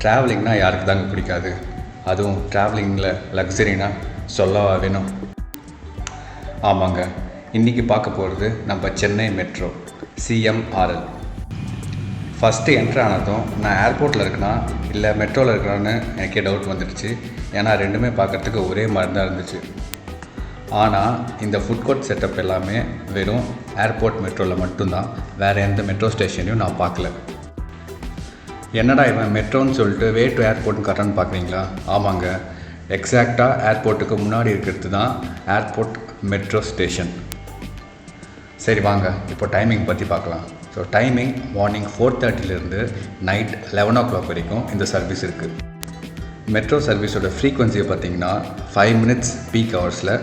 ட்ராவலிங்னா யாருக்கு தாங்க பிடிக்காது? அதுவும் ட்ராவலிங்கில் லக்ஸரினா சொல்லவா வேணும்? ஆமாங்க, இன்றைக்கி பார்க்க போகிறது நம்ம Chennai metro CMRL. First entry ஆனதும் நான் ஏர்போர்ட்டில் இருக்கேனா இல்லை மெட்ரோவில் இருக்கிறான்னு எனக்கே டவுட் வந்துடுச்சு. ஏன்னா ரெண்டுமே பார்க்குறதுக்கு ஒரே மாதிரி தான் இருந்துச்சு. ஆனால் இந்த ஃபுட் கோர்ட் செட்டப் எல்லாமே வெறும் ஏர்போர்ட் மெட்ரோவில் மட்டும்தான், வேறு எந்த மெட்ரோ ஸ்டேஷனையும் நான் பார்க்கல. என்னடா இவன் மெட்ரோன்னு சொல்லிட்டு வே டு ஏர்போர்ட்னு கட்டுறான்னு பார்க்குறீங்களா? ஆமாங்க, எக்ஸாக்டாக ஏர்போர்ட்டுக்கு முன்னாடி இருக்கிறது தான் ஏர்போர்ட் மெட்ரோ ஸ்டேஷன். சரி வாங்க, இப்போ டைமிங் பற்றி பார்க்கலாம். So timing morning 4:30 night 11 o'clock வரைக்கும் இந்த சர்வீஸ் இருக்குது. மெட்ரோ சர்வீஸோட ஃப்ரீக்வன்சியை பார்த்தீங்கன்னா 5 minutes பீக் ஹவர்ஸில்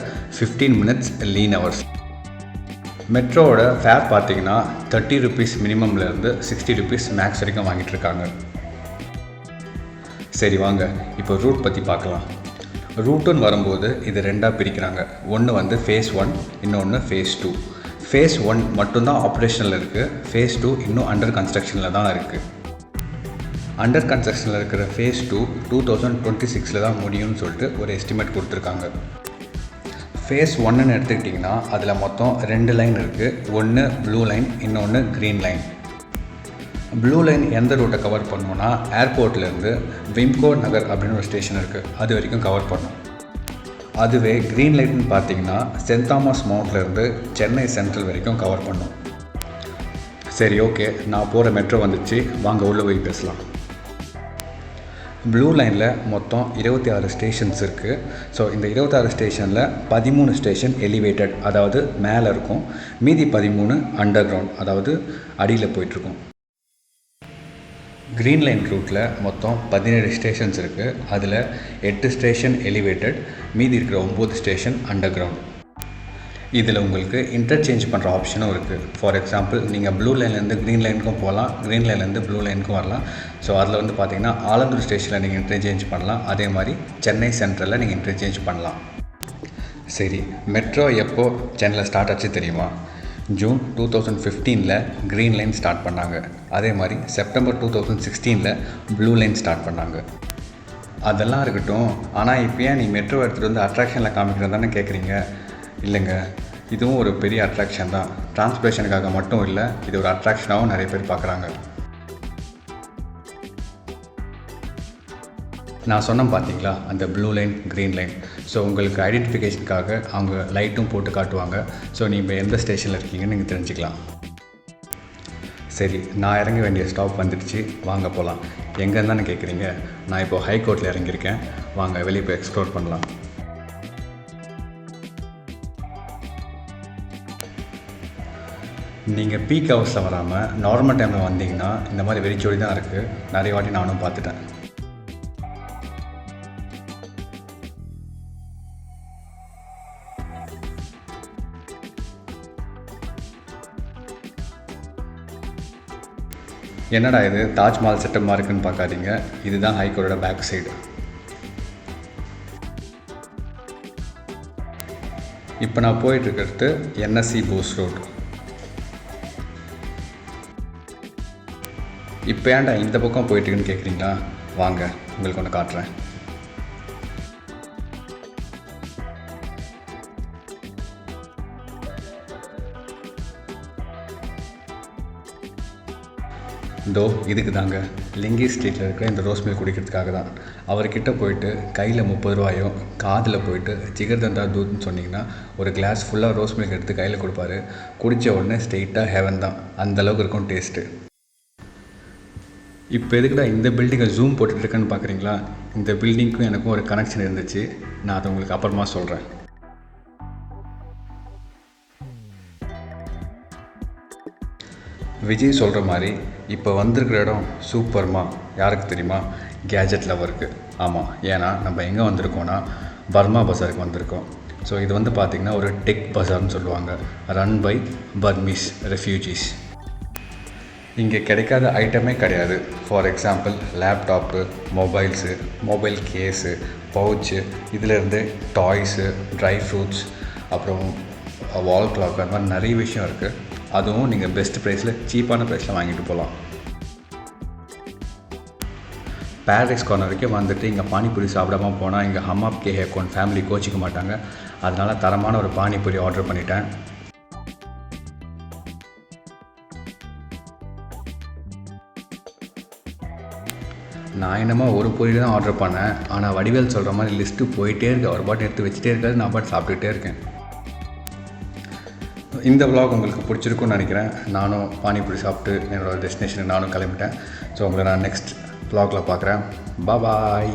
15 minutes லீன் ஹவர்ஸ். மெட்ரோவோட ஃபேர் பார்த்தீங்கன்னா 30 rupees மினிமம்லேருந்து 60 rupees மேக்ஸ் வரைக்கும் வாங்கிட்டுருக்காங்க. சரி வாங்க, இப்போ ரூட் பற்றி பார்க்கலாம். ரூட்டுன்னு வரும்போது இது ரெண்டாக பிரிக்கிறாங்க. ஒன்று வந்து ஃபேஸ் 1, இன்னொன்று ஃபேஸ் 2. ஃபேஸ் 1 மட்டும்தான் ஆப்ரேஷனில் இருக்குது. ஃபேஸ் 2 இன்னும் அண்டர் கன்ஸ்ட்ரக்ஷனில் தான் இருக்குது. அண்டர் கன்ஸ்ட்ரக்ஷனில் இருக்கிற ஃபேஸ் 2 2026 தான் முடியும்னு சொல்லிட்டு ஒரு எஸ்டிமேட் கொடுத்துருக்காங்க. ஃபேஸ் 1ன்னு எடுத்துக்கிட்டிங்கன்னா அதில் மொத்தம் 2 லைன் இருக்குது. ஒன்று ப்ளூ லைன், இன்னொன்று க்ரீன் லைன். ப்ளூ லைன் எந்த ரூட்டை கவர் பண்ணோன்னா ஏர்போர்ட்லேருந்து விம்கோ நகர் அப்படின்னு ஒரு ஸ்டேஷன் இருக்குது, அது வரைக்கும் கவர் பண்ணும். அதுவே க்ரீன் லைட்னு பார்த்தீங்கன்னா சென்ட் தாமஸ் மவுண்ட்லேருந்து சென்னை சென்ட்ரல் வரைக்கும் கவர் பண்ணும். சரி ஓகே, நான் போகிற மெட்ரோ வந்துச்சு, வாங்க உள்ளே போய் பேசலாம். ப்ளூ லைனில் மொத்தம் 26 ஸ்டேஷன்ஸ் இருக்குது. ஸோ இந்த 26 ஸ்டேஷனில் 13 ஸ்டேஷன் எலிவேட்டட், அதாவது மேலே இருக்கும். மீதி 13 அண்டர் கிரவுண்ட், அதாவது அடியில் போயிட்டுருக்கும். க்ரீன் லைன் ரூட்டில் மொத்தம் 17 ஸ்டேஷன்ஸ் இருக்குது. அதில் 8 ஸ்டேஷன் எலிவேட்டட், மீதி இருக்கிற 9 ஸ்டேஷன் அண்டர் கிரவுண்ட். இதில் உங்களுக்கு இன்டர்சேஞ்ச் பண்ணுற ஆப்ஷனும் இருக்குது. ஃபார் எக்ஸாம்பிள், நீங்கள் ப்ளூ லைன்லேருந்து க்ரீன் லைனுக்கும் போகலாம், க்ரீன் லைன்லேருந்து ப்ளூ லைனுக்கும் வரலாம். ஸோ அதில் வந்து பார்த்தீங்கன்னா ஆலந்தூர் ஸ்டேஷனில் நீங்கள் இன்டர்சேஞ்ச் பண்ணலாம். அதே மாதிரி சென்னை சென்ட்ரலில் நீங்கள் இன்டர்சேஞ்ச் பண்ணலாம். சரி, மெட்ரோ எப்போ சென்னையில் ஸ்டார்ட் ஆச்சு தெரியுமா? ஜூன் 2015 க்ரீன் லைன் ஸ்டார்ட் பண்ணாங்க. அதே மாதிரி செப்டம்பர் 2016 ப்ளூ லைன் ஸ்டார்ட் பண்ணாங்க. அதெல்லாம் இருக்கட்டும், ஆனால் இப்போ ஏன் நீ மெட்ரோ எடுத்துகிட்டு வந்து அட்ராக்ஷனில் காமிக்கிறது தானே கேட்குறீங்க? இல்லைங்க, இதுவும் ஒரு பெரிய அட்ராக்ஷன் தான். டிரான்ஸ்போர்ட்டேஷனுக்காக மட்டும் இல்லை, இது ஒரு அட்ராக்ஷனாகவும் நிறைய பேர் பார்க்குறாங்க. நான் சொன்னேன் பார்த்தீங்களா, அந்த blue line green line. So உங்களுக்கு ஐடென்டிஃபிகேஷனுக்காக அவங்க லைட்டும் போட்டு காட்டுவாங்க. ஸோ நீங்கள் எந்த ஸ்டேஷனில் இருக்கீங்கன்னு நீங்கள் தெரிஞ்சுக்கலாம். சரி, நான் இறங்க வேண்டிய ஸ்டாப் வந்துடுச்சு, வாங்க போகலாம். எங்கே இருந்தானு கேட்குறீங்க? நான் இப்போது ஹைகோர்ட்டில் இறங்கியிருக்கேன், வாங்க வெளியே போய் எக்ஸ்ப்ளோர் பண்ணலாம். நீங்கள் பீக் ஹவர்ஸில் வராமல் நார்மல் டைமில் வந்தீங்கன்னா இந்த மாதிரி வெறிச்சோடி தான் இருக்குது. நிறைய வாட்டி நானும் பார்த்துட்டேன். என்னடா இது தாஜ்மஹால் செட்டமாக இருக்குன்னு பார்க்காதீங்க, இதுதான் ஹைகோர்ட்டோட பேக் சைடு. இப்போ நான் போயிட்டுருக்கிறது NSC போஸ் ரோடு. இப்போ ஏன்டா இந்த பக்கம் போயிட்டுருக்குன்னு கேட்குறீங்களா? வாங்க உங்களுக்கு ஒன்று காட்டுறேன். இதோ இதுக்கு தாங்க, லிங்கி ஸ்ட்ரீட்டில் இருக்கிற இந்த ரோஸ் மில்க் குடிக்கிறதுக்காக தான். அவர்கிட்ட போயிட்டு கையில் 30 ரூபாயும் காதில் போயிட்டு ஜிகர்தண்டா தூத்னு சொன்னிங்கன்னா ஒரு கிளாஸ் ஃபுல்லாக ரோஸ் மில்க் எடுத்து கையில் கொடுப்பாரு. குடித்த உடனே ஸ்ட்ரெயிட்டாக ஹெவன் தான், அந்தளவுக்கு இருக்கும் டேஸ்ட்டு. இப்போ எதுக்குடா இந்த பில்டிங்கை ஜூம் போட்டுட்ருக்கேன்னு பார்க்குறீங்களா? இந்த பில்டிங்க்கும் எனக்கும் ஒரு கனெக்ஷன் இருந்துச்சு, நான் அதை உங்களுக்கு அப்புறமா சொல்கிறேன். விஜய் சொல்கிற மாதிரி இப்போ வந்திருக்கிற இடம் சூப்பர்மா. யாருக்கு தெரியுமா? கேஜெட் லவருக்கு. ஆமாம், ஏன்னா நம்ம எங்கே வந்திருக்கோன்னா பர்மா பஸாருக்கு வந்திருக்கோம். ஸோ இது வந்து பார்த்திங்கன்னா ஒரு டெக் பஸார்னு சொல்லுவாங்க, ரன் பை பர்மீஸ் ரெஃப்யூஜிஸ். இங்கே கிடைக்காத ஐட்டமே கிடையாது. For example laptop, mobiles, mobile case, pouch, இதிலேருந்து டாய்ஸு, ட்ரை ஃப்ரூட்ஸ், அப்புறம் வால் கிளாக், அந்த மாதிரி நிறைய விஷயம் இருக்குது. அதுவும் நீங்கள் பெஸ்ட் ப்ரைஸில் சீப்பான ப்ரைஸில் வாங்கிட்டு போகலாம். பேரடைஸ் கார்னர் வரைக்கும் வந்துட்டு இங்கே பானிபூரி சாப்பிடாமல் போனால் இங்கே ஹம் ஆப் கே ஹேக்கோன் ஃபேமிலி கோச்சிக்க மாட்டாங்க. அதனால் தரமான ஒரு பானிபூரி ஆர்டர் பண்ணிட்டேன். நான் என்னமோ ஒரு பூரி தான் ஆர்டர் பண்ணேன். ஆனால் வடிவேல் சொல்கிற மாதிரி லிஸ்ட்டு போயிட்டே இருக்கு. அவர் பாட்டு எடுத்து வச்சுட்டே இருக்காது, நான் பாட்டு சாப்பிட்டுட்டே இருக்கேன். இந்த vlog உங்களுக்கு பிடிச்சிருக்குன்னு நினைக்கிறேன். நானும் பானிபூரி சாப்பிட்டு என்னோடய டெஸ்டினேஷனுக்கு நானும் கிளம்பிட்டேன். ஸோ உங்களை நான் நெக்ஸ்ட் vlogல பார்க்குறேன். பாய்.